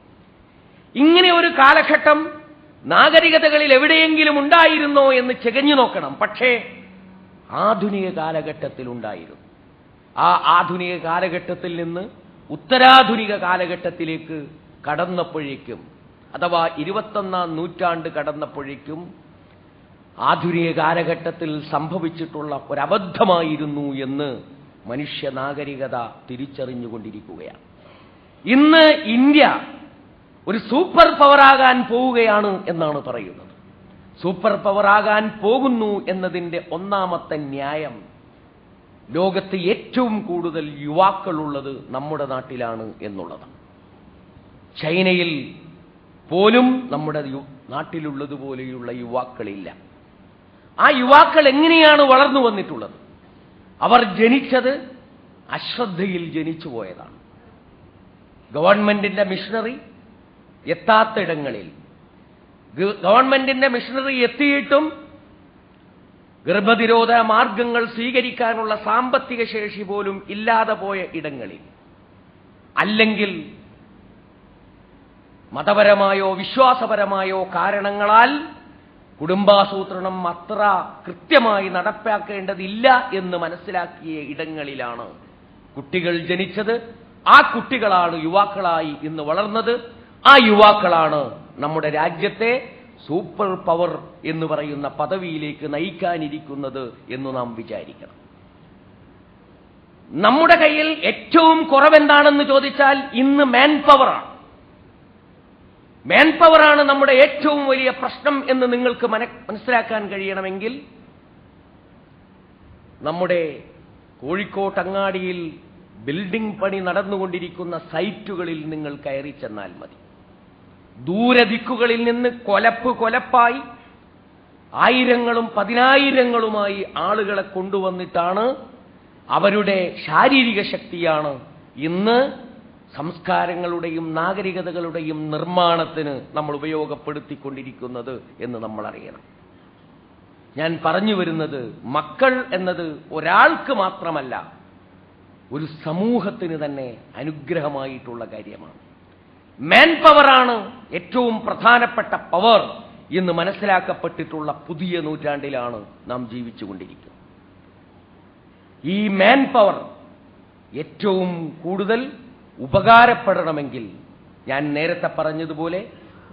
ഇങ്ങനെ ഒരു കാലഘട്ടം നാഗരികതകളിൽ എവിടെയെങ്കിലും ഉണ്ടായിരുന്നോ എന്ന് ചെകഞ്ഞു നോക്കണം. പക്ഷേ ആധുനിക കാലഘട്ടത്തിൽ ഉണ്ടായിരുന്നു. ആ ആധുനിക കാലഘട്ടത്തിൽ നിന്ന് ഉത്തരാധുനിക കാലഘട്ടത്തിലേക്ക് കടന്നപ്പോഴേക്കും, അഥവാ 21ാം നൂറ്റാണ്ട് കടന്നപ്പോഴേക്കും ആധുനിക കാലഘട്ടത്തിൽ സംഭവിച്ചിട്ടുള്ള ഒരബദ്ധമായിരുന്നു എന്ന് മനുഷ്യ നാഗരികത തിരിച്ചറിഞ്ഞുകൊണ്ടിരിക്കുകയാണ്. ഇന്ന് ഇന്ത്യ ഒരു സൂപ്പർ പവറാകാൻ പോവുകയാണ് എന്നാണ് പറയുന്നത്. സൂപ്പർ പവറാകാൻ പോകുന്നു എന്നതിന്റെ ഒന്നാമത്തെ ന്യായം, ലോകത്ത് ഏറ്റവും കൂടുതൽ യുവാക്കളുള്ളത് നമ്മുടെ നാട്ടിലാണ് എന്നുള്ളതാണ്. ചൈനയിൽ പോലും നമ്മുടെ നാട്ടിലുള്ളതുപോലെയുള്ള യുവാക്കളില്ല. ആ യുവാക്കൾ എങ്ങനെയാണ് വളർന്നു വന്നിട്ടുള്ളത്? അവർ ജനിച്ചത് അശ്രദ്ധയിൽ ജനിച്ചു പോയതാണ്. ഗവൺമെന്റിന്റെ മിഷണറി എത്താത്തിടങ്ങളിൽ, ഗവൺമെന്റിന്റെ മിഷണറി എത്തിയിട്ടും ഗർഭനിരോധ മാർഗങ്ങൾ സ്വീകരിക്കാനുള്ള സാമ്പത്തിക ശേഷി പോലും ഇല്ലാതെ പോയ ഇടങ്ങളിൽ, അല്ലെങ്കിൽ മതപരമായോ വിശ്വാസപരമായോ കാരണങ്ങളാൽ കുടുംബാസൂത്രണം അത്ര കൃത്യമായി നടപ്പാക്കേണ്ടതില്ല എന്ന് മനസ്സിലാക്കിയ ഇടങ്ങളിലാണ് കുട്ടികൾ ജനിച്ചത്. ആ കുട്ടികളാണ് യുവാക്കളായി ഇന്ന് വളർന്നത്. ആ യുവാക്കളാണ് നമ്മുടെ രാജ്യത്തെ സൂപ്പർ പവർ എന്ന് പറയുന്ന പദവിയിലേക്ക് നയിക്കാനിരിക്കുന്നത് എന്ന് നാം വിചാരിക്കണം. നമ്മുടെ കയ്യിൽ ഏറ്റവും കുറവെന്താണെന്ന് ചോദിച്ചാൽ ഇന്ന് മാൻ പവറാണ്. മാൻ പവറാണ് നമ്മുടെ ഏറ്റവും വലിയ പ്രശ്നം എന്ന് നിങ്ങൾക്ക് മനസ്സിലാക്കാൻ കഴിയണമെങ്കിൽ നമ്മുടെ കോഴിക്കോട്ടങ്ങാടിയിൽ ബിൽഡിംഗ് പണി നടന്നുകൊണ്ടിരിക്കുന്ന സൈറ്റുകളിൽ നിങ്ങൾ കയറി ചെന്നാൽ മതി. ദൂരദിക്കുകളിൽ നിന്ന് കൊലപ്പായി ആയിരങ്ങളും പതിനായിരങ്ങളുമായി ആളുകളെ കൊണ്ടുവന്നിട്ടാണ്, അവരുടെ ശാരീരിക ശക്തിയാണ് ഇന്ന് സംസ്കാരങ്ങളുടെയും നാഗരികതകളുടെയും നിർമ്മാണത്തിന് നമ്മൾ ഉപയോഗപ്പെടുത്തിക്കൊണ്ടിരിക്കുന്നത് എന്ന് നമ്മൾ അറിയണം. ഞാൻ പറഞ്ഞു വരുന്നത്, മക്കൾ എന്നത് ഒരാൾക്ക് മാത്രമല്ല, ഒരു സമൂഹത്തിന് തന്നെ അനുഗ്രഹമായിട്ടുള്ള കാര്യമാണ്. മാൻ പവറാണ് ഏറ്റവും പ്രധാനപ്പെട്ട പവർ എന്ന് മനസ്സിലാക്കപ്പെട്ടിട്ടുള്ള പുതിയ നൂറ്റാണ്ടിലാണ് നാം ജീവിച്ചുകൊണ്ടിരിക്കുന്നത്. ഈ മാൻ പവർ ഏറ്റവും കൂടുതൽ ഉപകാരപ്പെടണമെങ്കിൽ ഞാൻ നേരത്തെ പറഞ്ഞതുപോലെ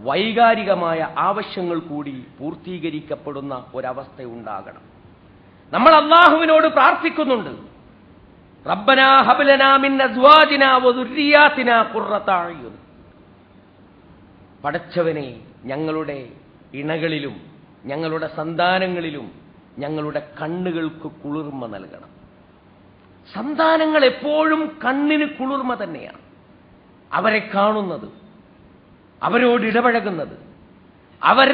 വൈകാരികമായ ആവശ്യങ്ങൾ കൂടി പൂർത്തീകരിക്കപ്പെടുന്ന ഒരവസ്ഥ ഉണ്ടാകണം. നമ്മൾ അല്ലാഹുവിനോട് പ്രാർത്ഥിക്കുന്നുണ്ട്, റബ്ബനാ ഹബ് ലനാ മിൻ അസ്വാജിനാ വദുർരിയാതിനാ ഖുർറത അയുൻ. പടച്ചവനെ, ഞങ്ങളുടെ ഇണകളിലും ഞങ്ങളുടെ സന്താനങ്ങളിലും ഞങ്ങളുടെ കണ്ണുകൾക്ക് കുളിർമ നൽകണം. സന്താനങ്ങൾ എപ്പോഴും കണ്ണിന് കുളിർമ തന്നെയാണ്. അവരെ കാണുന്നത്, അവരോട് ഇടപഴകുന്നത്, അവർ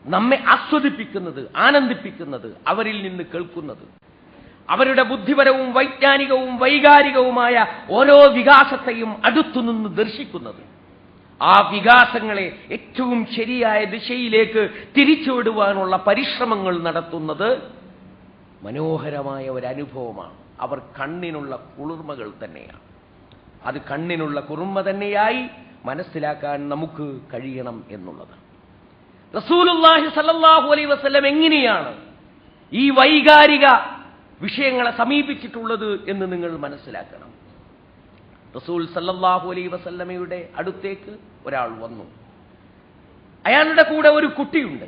നമ്മെ ആസ്വദിപ്പിക്കുന്നത്, ആനന്ദിപ്പിക്കുന്നത്, അവരിൽ നിന്ന് കേൾക്കുന്നത്, അവരുടെ ബുദ്ധിപരവും വൈജ്ഞാനികവും വൈകാരികവുമായ ഓരോ വികാസത്തെയും അടുത്തുനിന്ന് ദർശിക്കുന്നത്, ആ വികാസങ്ങളെ ഏറ്റവും ശരിയായ ദിശയിലേക്ക് തിരിച്ചുവിടുവാനുള്ള പരിശ്രമങ്ങൾ നടത്തുന്നത് മനോഹരമായ ഒരനുഭവമാണ്. അവർ കണ്ണിനുള്ള കുളിർമകൾ തന്നെയാണ്. അത് കണ്ണിനുള്ള കുളിർമ തന്നെയായി മനസ്സിലാക്കാൻ നമുക്ക് കഴിയണം എന്നുള്ളത്. റസൂലുള്ളാഹി സ്വല്ലല്ലാഹു അലൈഹി വസല്ലം എങ്ങനെയാണ് ഈ വൈകാരിക വിഷയങ്ങളെ സമീപിച്ചിട്ടുള്ളത് എന്ന് നിങ്ങൾ മനസ്സിലാക്കണം. റസൂൽ സല്ലല്ലാഹു അലൈഹി വസല്ലമയുടെ അടുത്തേക്ക് ഒരാൾ വന്നു. അയാളുടെ കൂടെ ഒരു കുട്ടിയുണ്ട്.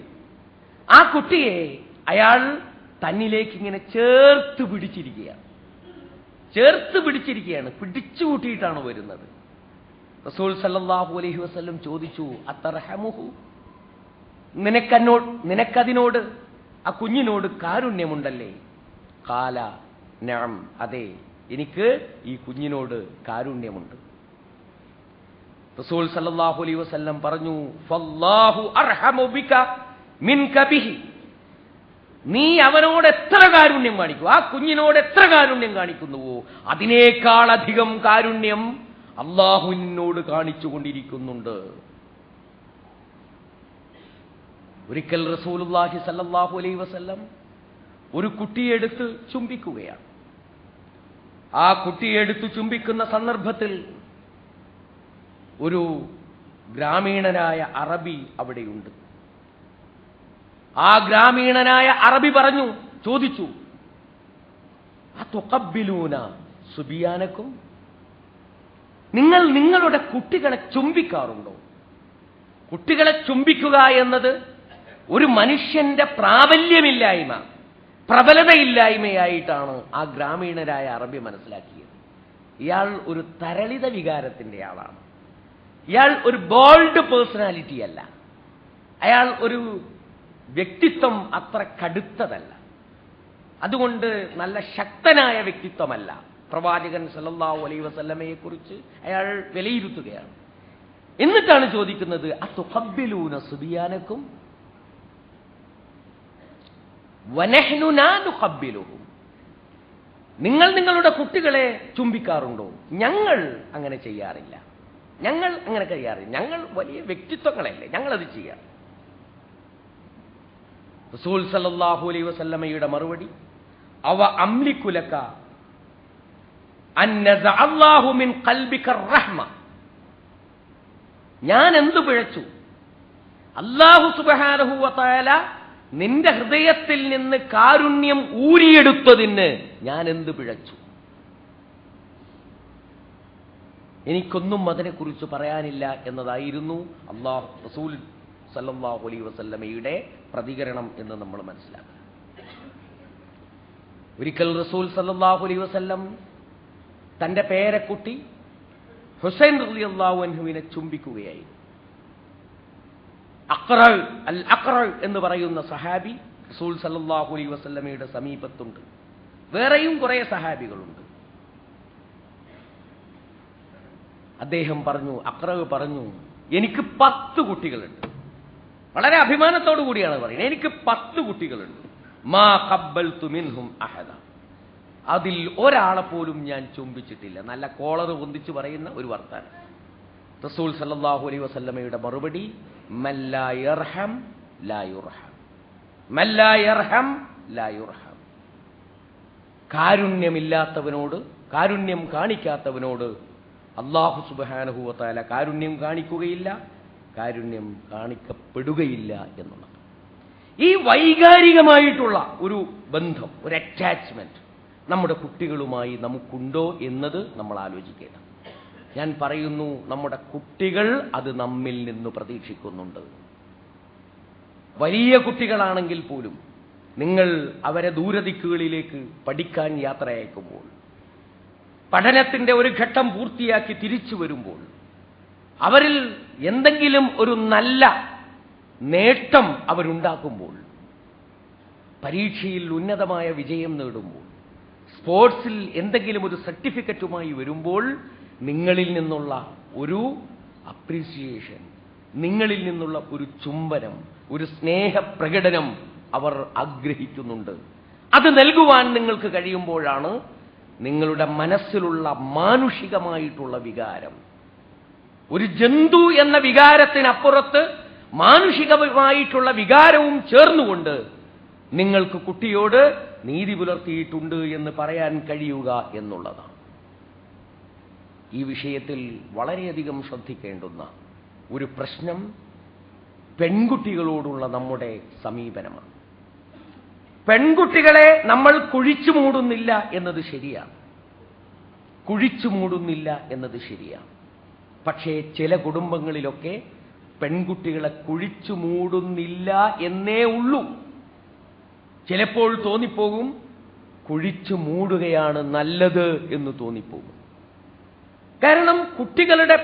ആ കുട്ടിയെ അയാൾ തന്നിലേക്ക് ഇങ്ങനെ ചേർത്ത് പിടിച്ചിരിക്കുകയാണ്. പിടിച്ചു കൂട്ടിയിട്ടാണ് വരുന്നത്. റസൂൽ സല്ലല്ലാഹു അലൈഹി വസല്ലം ചോദിച്ചു, അത്തർഹമുഹു, നിനക്കതിനോട്, ആ കുഞ്ഞിനോട് കാരുണ്യമുണ്ടല്ലേ? ഖാല നഅം, അതെ, എനിക്ക് ഈ കുഞ്ഞിനോട് കാരുണ്യമുണ്ട്. റസൂൽ സല്ലല്ലാഹു അലൈഹി വസല്ലം പറഞ്ഞു, ഫല്ലാഹു അർഹമു ബിക മിൻക ബിഹി. നീ അവനോട് എത്ര കാരുണ്യം കാണിക്കൂ, ആ കുഞ്ഞിനോട് എത്ര കാരുണ്യം കാണിക്കുന്നുവോ അതിനേക്കാൾ അധികം കാരുണ്യം അല്ലാഹു നിന്നോട് കാണിച്ചുകൊണ്ടിരിക്കുന്നുണ്ട്. ഒരിക്കൽ റസൂലുള്ളാഹി സല്ലല്ലാഹു അലൈഹി വസല്ലം ഒരു കുട്ടിയെടുത്ത് ചുംബിക്കുകയാണ്. ആ കുട്ടിയെടുത്ത് ചുംബിക്കുന്ന സന്ദർഭത്തിൽ ഒരു ഗ്രാമീണനായ അറബി അവിടെയുണ്ട്. ആ ഗ്രാമീണനായ അറബി ചോദിച്ചു, അതുഖബ്ബിലൂന സുബിയാനക്കും, നിങ്ങൾ നിങ്ങളുടെ കുട്ടികളെ ചുംബിക്കാറുണ്ടോ? കുട്ടികളെ ചുംബിക്കുക എന്നത് ഒരു മനുഷ്യന്റെ പ്രാബല്യമില്ലായ്മ, പ്രബലതയില്ലായ്മയായിട്ടാണ് ആ ഗ്രാമീണരായ അറബി മനസ്സിലാക്കിയത്. ഇയാൾ ഒരു തരളിത വികാരത്തിന്റെ ആളാണ്. ഇയാൾ ഒരു ബോൾഡ് പേഴ്സണാലിറ്റി അല്ല. അയാൾ ഒരു വ്യക്തിത്വം അത്ര കടുത്തതല്ല. അതുകൊണ്ട് നല്ല ശക്തനായ വ്യക്തിത്വമല്ല. പ്രവാചകൻ സല്ലല്ലാഹു അലൈഹി വസല്ലമയെ കുറിച്ച് അയാൾ വിലയിരുത്തുകയാണ്. എന്നിട്ടാണ് ചോദിക്കുന്നത്, അതുഖബ്ബിലൂന സുബിയാനക്കും വനഹ്നു ലാ നുഖബ്ബിലുഹും, നിങ്ങൾ നിങ്ങളുടെ കുട്ടികളെ ചുംബിക്കാറുണ്ടോ? ഞങ്ങൾ അങ്ങനെ ചെയ്യാറില്ല. ഞങ്ങൾ വലിയ വ്യക്തിത്വങ്ങളല്ലേ, ഞങ്ങളത് ചെയ്യാം. റസൂൽ സല്ലല്ലാഹു അലൈഹി വസല്ലമയുടെ മറുപടി, അവ അംലികു ലക അൻ നസഅല്ലാഹു മിൻ ഖൽബിക റഹ്മ. ഞാൻ എന്തു പിഴച്ചു? അല്ലാഹു സുബ്ഹാനഹു വ തആല നിന്റെ ഹൃദയത്തിൽ നിന്ന് കാരുണ്യം ഊരിയെടുത്തതിന് ഞാൻ എന്ത് പിഴച്ചു? എനിക്കൊന്നും അതിനെക്കുറിച്ച് പറയാനില്ല എന്നതായിരുന്നു റസൂൽ സല്ലല്ലാഹു അലൈഹി വസല്ലമയുടെ പ്രതികരണം എന്ന് നമ്മൾ മനസ്സിലാക്കുക. ഒരിക്കൽ റസൂൽ സല്ലല്ലാഹു അലൈഹി വസല്ലം തന്റെ പേരക്കുട്ടി ഹുസൈൻ റളിയല്ലാഹു അൻഹുവിനെ ചുംബിക്കുകയായി. അൽ അഖ്റ എന്ന് പറയുന്ന സഹാബി റസൂൽ സല്ലല്ലാഹു അലൈഹി വസല്ലമയുടെ സമീപത്തുണ്ട്. വേറെയും കുറെ സഹാബികളുണ്ട്. അദ്ദേഹം അഖ്റ പറഞ്ഞു, എനിക്ക് 10 കുട്ടികളുണ്ട്. വളരെ അഭിമാനത്തോടു കൂടിയാണ് പറയുന്നത്, എനിക്ക് 10 കുട്ടികളുണ്ട്. മാ ഖബ്ബൽതു മിൻഹും അഹദ, അതിൽ ഒരാളെ പോലും ഞാൻ ചുംബിച്ചിട്ടില്ല. നല്ല കോളർ പൊന്തിച്ച് പറയുന്ന ഒരു വർത്താനം. റസൂൽ സല്ലല്ലാഹു അലൈഹി വസല്ലമയുടെ മറുപടി, മല്ലാ യർഹം ലാ യുർഹം, മല്ലാ യർഹം ലാ യുർഹം. കാരുണ്യമില്ലാത്തവനോട്, കാരുണ്യം കാണിക്കാത്തവനോട് അല്ലാഹു സുബ്ഹാനഹു വ തആല കാരുണ്യം കാണിക്കുകയില്ല, കാരുണ്യം കാണിക്കപ്പെടുകയില്ല എന്നുള്ളത്. ഈ വൈകാരികമായിട്ടുള്ള ഒരു ബന്ധം, ഒരു അറ്റാച്ച്മെന്റ് നമ്മുടെ കുട്ടികളുമായി നമുക്കുണ്ടോ എന്നത് നമ്മൾ ആലോചിക്കണം. ഞാൻ പറയുന്നു, നമ്മുടെ കുട്ടികൾ അത് നമ്മിൽ നിന്ന് പ്രതീക്ഷിക്കുന്നുണ്ട്. വലിയ കുട്ടികളാണെങ്കിൽ പോലും നിങ്ങൾ അവരെ ദൂരദിക്കുകളിലേക്ക് പഠിക്കാൻ യാത്ര അയക്കുമ്പോൾ, പഠനത്തിന്റെ ഒരു ഘട്ടം പൂർത്തിയാക്കി തിരിച്ചു വരുമ്പോൾ അവരിൽ എന്തെങ്കിലും ഒരു നല്ല നേട്ടം അവരുണ്ടാക്കുമ്പോൾ, പരീക്ഷയിൽ ഉന്നതമായ വിജയം നേടുമ്പോൾ, സ്പോർട്സിൽ എന്തെങ്കിലും ഒരു സർട്ടിഫിക്കറ്റുമായി വരുമ്പോൾ നിങ്ങളിൽ നിന്നുള്ള ഒരു അപ്രീസിയേഷൻ, നിങ്ങളിൽ നിന്നുള്ള ഒരു ചുംബനം, ഒരു സ്നേഹപ്രകടനം അവർ ആഗ്രഹിക്കുന്നുണ്ട്. അത് നൽകുവാൻ നിങ്ങൾക്ക് കഴിയുമ്പോഴാണ് നിങ്ങളുടെ മനസ്സിലുള്ള മാനുഷികമായിട്ടുള്ള വികാരം, ഒരു ജന്തു എന്ന വികാരത്തിനപ്പുറത്ത് മാനുഷികമായിട്ടുള്ള വികാരവും ചേർന്നുകൊണ്ട് നിങ്ങൾക്ക് കുട്ടിയോട് നീതി പുലർത്തിയിട്ടുണ്ട് എന്ന് പറയാൻ കഴിയുക എന്നുള്ളതാണ്. ഈ വിഷയത്തിൽ വളരെയധികം ശ്രദ്ധിക്കേണ്ടുന്ന ഒരു പ്രശ്നം പെൺകുട്ടികളോടുള്ള നമ്മുടെ സമീപനമാണ്. പെൺകുട്ടികളെ നമ്മൾ കുഴിച്ചു മൂടുന്നില്ല എന്നത് ശരിയാണ്, കുഴിച്ചു മൂടുന്നില്ല എന്നത് ശരിയാണ്. പക്ഷേ ചില കുടുംബങ്ങളിലൊക്കെ പെൺകുട്ടികളെ കുഴിച്ചു മൂടുന്നില്ല എന്നേ ഉള്ളൂ. ചിലപ്പോൾ തോന്നിപ്പോകും കുഴിച്ചു മൂടുകയാണ് നല്ലത് എന്ന് തോന്നിപ്പോകും. കാരണം കുട്ടികളുടെ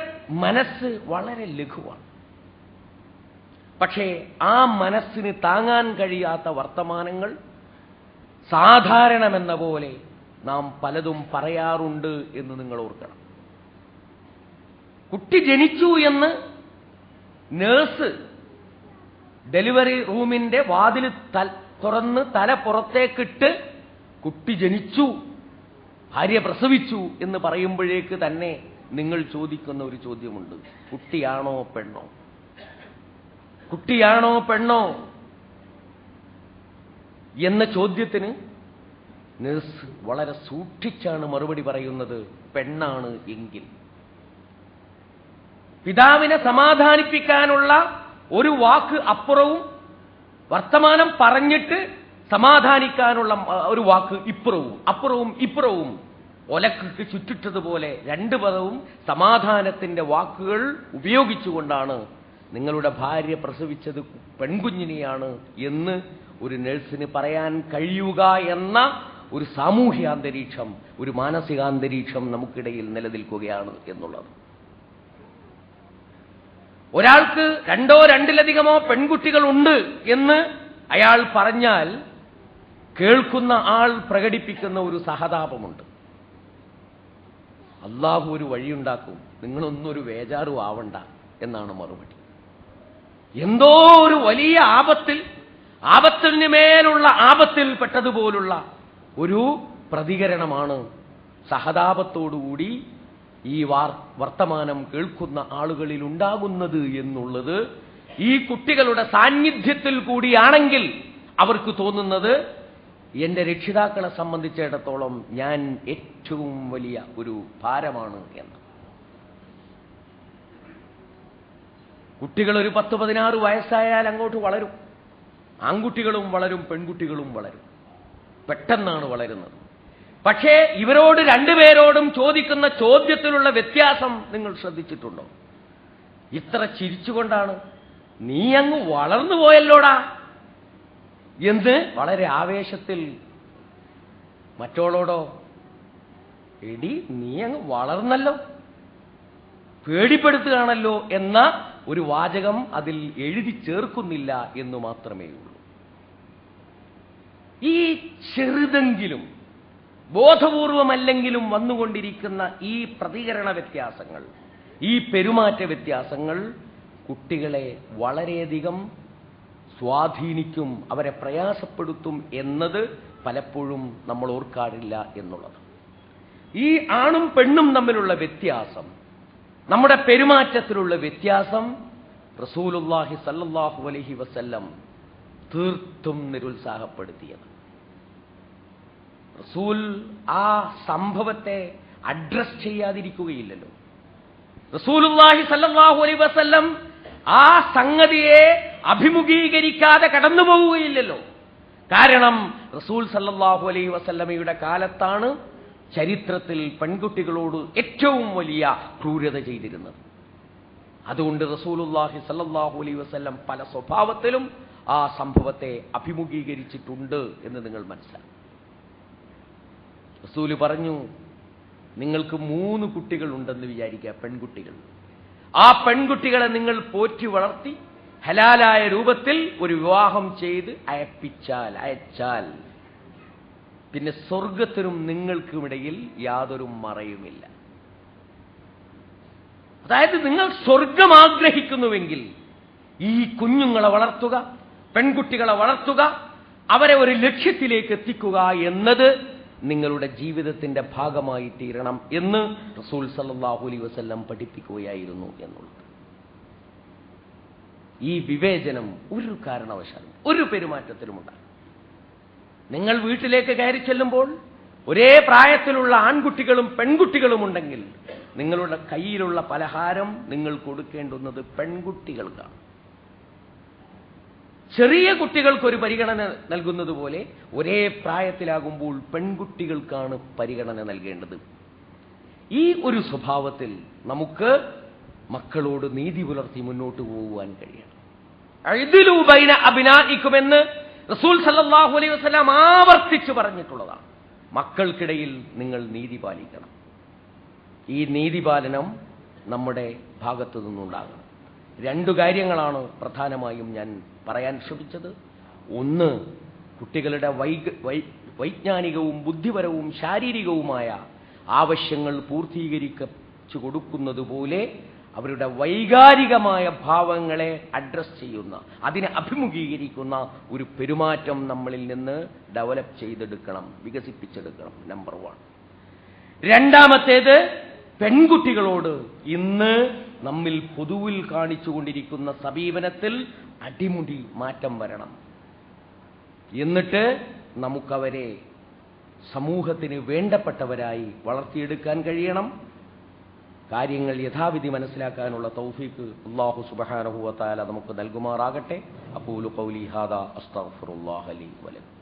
മനസ്സ് വളരെ ലഘുവാണ്. പക്ഷേ ആ മനസ്സിന് താങ്ങാൻ കഴിയാത്ത വർത്തമാനങ്ങൾ സാധാരണമെന്ന പോലെ നാം പലതും പറയാറുണ്ട് എന്ന് നിങ്ങൾ ഓർക്കണം. കുട്ടി ജനിച്ചു എന്ന് നേഴ്സ് ഡെലിവറി റൂമിന്റെ വാതിൽ തുറന്ന് തല പുറത്തേക്കിട്ട് കുട്ടി ജനിച്ചു, ഭാര്യ പ്രസവിച്ചു എന്ന് പറയുമ്പോഴേക്ക് തന്നെ നിങ്ങൾ ചോദിക്കുന്ന ഒരു ചോദ്യമുണ്ട്: കുട്ടിയാണോ പെണ്ണോ? കുട്ടിയാണോ പെണ്ണോ എന്ന ചോദ്യത്തിന് നഴ്സ് വളരെ സൂക്ഷിച്ചാണ് മറുപടി പറയുന്നത്: പെണ്ണാണ് എങ്കിൽ. പിതാവിനെ സമാധാനിപ്പിക്കാനുള്ള ഒരു വാക്ക് അപ്പുറവും, വർത്തമാനം പറഞ്ഞിട്ട് സമാധാനിക്കാനുള്ള ഒരു വാക്ക് ഇപ്പുറവും, അപ്പുറവും ഇപ്പുറവും ഒലക്ക് ചുറ്റിട്ടതുപോലെ രണ്ടു പദവും സമാധാനത്തിന്റെ വാക്കുകൾ ഉപയോഗിച്ചുകൊണ്ടാണ് നിങ്ങളുടെ ഭാര്യ പ്രസവിച്ചത് പെൺകുഞ്ഞിനെയാണ് എന്ന് ഒരു നഴ്സിന് പറയാൻ കഴിയുക എന്ന ഒരു സാമൂഹ്യാന്തരീക്ഷം, ഒരു മാനസികാന്തരീക്ഷം നമുക്കിടയിൽ നിലനിൽക്കുകയാണ് എന്നുള്ളത്. ഒരാൾക്ക് രണ്ടോ രണ്ടിലധികമോ പെൺകുട്ടികളുണ്ട് എന്ന് അയാൾ പറഞ്ഞാൽ കേൾക്കുന്ന ആൾ പ്രകടിപ്പിക്കുന്ന ഒരു സഹതാപമുണ്ട്. അള്ളാഹു ഒരു വഴിയുണ്ടാക്കും, നിങ്ങളൊന്നൊരു വേജാറും ആവണ്ട എന്നാണ് മറുപടി. എന്തോ ഒരു വലിയ ആപത്തിന് മേലുള്ള ആപത്തിൽ പെട്ടതുപോലുള്ള ഒരു പ്രതികരണമാണ് സഹതാപത്തോടുകൂടി ഈ വർത്തമാനം കേൾക്കുന്ന ആളുകളിൽ ഉണ്ടാകുന്നത് എന്നുള്ളത് ഈ കുട്ടികളുടെ സാന്നിധ്യത്തിൽ കൂടിയാണെങ്കിൽ അവർക്ക് തോന്നുന്നത് എന്റെ രക്ഷിതാക്കളെ സംബന്ധിച്ചിടത്തോളം ഞാൻ ഏറ്റവും വലിയ ഒരു ഭാരമാണ് എന്ന്. കുട്ടികൾ ഒരു 10-16 വയസ്സായാൽ അങ്ങോട്ട് വളരും. ആൺകുട്ടികളും വളരും, പെൺകുട്ടികളും വളരും, പെട്ടെന്നാണ് വളരുന്നത്. പക്ഷേ ഇവരോട് രണ്ടുപേരോടും ചോദിക്കുന്ന ചോദ്യത്തിലുള്ള വ്യത്യാസം നിങ്ങൾ ശ്രദ്ധിച്ചിട്ടുണ്ടോ? ഇത്ര ചിരിച്ചുകൊണ്ടാണ് നീ അങ്ങ് വളർന്നു പോയല്ലോടാ എന്ന് വളരെ ആവേശത്തിൽ. മറ്റോളോടോ എടി നീ അങ്ങ് വളർന്നല്ലോ, പേടിപ്പെടുത്തുകയാണല്ലോ എന്ന ഒരു വാചകം അതിൽ എഴുതി ചേർക്കുന്നില്ല എന്ന് മാത്രമേ ഉള്ളൂ. ഈ ചെറുതെങ്കിലും ബോധപൂർവമല്ലെങ്കിലും വന്നുകൊണ്ടിരിക്കുന്ന ഈ പ്രതികരണ വ്യത്യാസങ്ങൾ, ഈ പെരുമാറ്റ വ്യത്യാസങ്ങൾ കുട്ടികളെ വളരെയധികം സ്വാധീനിക്കും, അവരെ പ്രയാസപ്പെടുത്തും എന്നത് പലപ്പോഴും നമ്മൾ ഓർക്കാറില്ല എന്നുള്ളത്. ഈ ആണും പെണ്ണും തമ്മിലുള്ള വ്യത്യാസം, നമ്മുടെ പെരുമാറ്റത്തിലുള്ള വ്യത്യാസം റസൂലുള്ളാഹി സല്ലല്ലാഹു അലൈഹി വസല്ലം തീർത്തും നിരുത്സാഹപ്പെടുത്തിയത്. റസൂൽ ആ സംഭവത്തെ അഡ്രസ് ചെയ്യാതിരിക്കുകയില്ലല്ലോ. റസൂലുള്ളാഹി സല്ലല്ലാഹു അലൈഹി വസല്ലം ആ സംഗതിയെ അഭിമുഖീകരിക്കാതെ കടന്നുപോവുകയില്ലല്ലോ. കാരണം റസൂൽ സല്ലല്ലാഹു അലൈഹി വസല്ലമയുടെ കാലത്താണ് ചരിത്രത്തിൽ പെൺകുട്ടികളോട് ഏറ്റവും വലിയ ക്രൂരത ചെയ്തിരുന്നത്. അതുകൊണ്ട് റസൂലുള്ളാഹി സല്ലല്ലാഹു അലൈഹി വസല്ലം പല സ്വഭാവത്തിലും ആ സംഭവത്തെ അഭിമുഖീകരിച്ചിട്ടുണ്ട് എന്ന് നിങ്ങൾ മനസ്സിലാക്കും. റസൂല് പറഞ്ഞു, നിങ്ങൾക്ക് 3 കുട്ടികളുണ്ടെന്ന് വിചാരിക്കുക, പെൺകുട്ടികൾ. ആ പെൺകുട്ടികളെ നിങ്ങൾ പോറ്റി വളർത്തി ഹലാലായ രൂപത്തിൽ ഒരു വിവാഹം ചെയ്ത് അയച്ചാൽ പിന്നെ സ്വർഗത്തിനും നിങ്ങൾക്കുമിടയിൽ യാതൊരു മറയുമില്ല. അതായത് നിങ്ങൾ സ്വർഗം ആഗ്രഹിക്കുന്നുവെങ്കിൽ ഈ കുഞ്ഞുങ്ങളെ വളർത്തുക, പെൺകുട്ടികളെ വളർത്തുക, അവരെ ഒരു ലക്ഷ്യത്തിലേക്ക് എത്തിക്കുക എന്നത് നിങ്ങളുടെ ജീവിതത്തിന്റെ ഭാഗമായി തീരണം എന്ന് റസൂൽ സല്ലല്ലാഹു അലൈഹി വസല്ലം പഠിപ്പിക്കുകയായിരുന്നു എന്നുള്ളത്. ഈ വിവേചനം ഒരു കാരണവശാലും ഒരു പെരുമാറ്റത്തിലുമുണ്ടാകും. നിങ്ങൾ വീട്ടിലേക്ക് കയറി ചെല്ലുമ്പോൾ ഒരേ പ്രായത്തിലുള്ള ആൺകുട്ടികളും പെൺകുട്ടികളും ഉണ്ടെങ്കിൽ നിങ്ങളുടെ കയ്യിലുള്ള പലഹാരം നിങ്ങൾ കൊടുക്കേണ്ടുന്നത് പെൺകുട്ടികൾക്കാണ്. ചെറിയ കുട്ടികൾക്കൊരു പരിഗണന നൽകുന്നത് പോലെ ഒരേ പ്രായത്തിലാകുമ്പോൾ പെൺകുട്ടികൾക്കാണ് പരിഗണന നൽകേണ്ടത്. ഈ ഒരു സ്വഭാവത്തിൽ നമുക്ക് മക്കളോട് നീതി പുലർത്തി മുന്നോട്ട് പോകുവാൻ കഴിയണം. അഅ്ദിലൂ ബൈന അബ്നാഇകുമെന്ന് റസൂൽ സല്ലല്ലാഹു അലൈഹി വസല്ലം ആവർത്തിച്ചു പറഞ്ഞിട്ടുള്ളതാണ്. മക്കൾക്കിടയിൽ നിങ്ങൾ നീതി പാലിക്കണം. ഈ നീതിപാലനം നമ്മുടെ ഭാഗത്തു നിന്നുണ്ടാകണം. 2 കാര്യങ്ങളാണ് പ്രധാനമായും ഞാൻ പറയാൻ ശ്രമിച്ചത്. ഒന്ന്, കുട്ടികളുടെ വൈജ്ഞാനികവും ബുദ്ധിപരവും ശാരീരികവുമായ ആവശ്യങ്ങൾ പൂർത്തീകരിച്ചു കൊടുക്കുന്നത് പോലെ അവരുടെ വൈകാരികമായ ഭാവങ്ങളെ അഡ്രസ് ചെയ്യുന്ന, അതിനെ അഭിമുഖീകരിക്കുന്ന ഒരു പെരുമാറ്റം നമ്മളിൽ നിന്ന് ഡെവലപ്പ് ചെയ്തെടുക്കണം, വികസിപ്പിച്ചെടുക്കണം. നമ്പർ 1. രണ്ടാമത്തേത്, പെൺകുട്ടികളോട് ഇന്ന് നമ്മിൽ പൊതുവിൽ കാണിച്ചുകൊണ്ടിരിക്കുന്ന സമീപനത്തിൽ അടിമുടി മാറ്റം വരണം. എന്നിട്ട് നമുക്കവരെ സമൂഹത്തിന് വേണ്ടപ്പെട്ടവരായി വളർത്തിയെടുക്കാൻ കഴിയണം. കാര്യങ്ങൾ യഥാവിധി മനസ്സിലാക്കാനുള്ള തൗഫീഖ് അല്ലാഹു സുബ്ഹാനഹു വ തആല നമുക്ക് നൽകുമാറാകട്ടെ. അഖൂലു ഖൗലി ഹാദാ അസ്തഗ്ഫിറുല്ലാഹ ലി വലക്കും.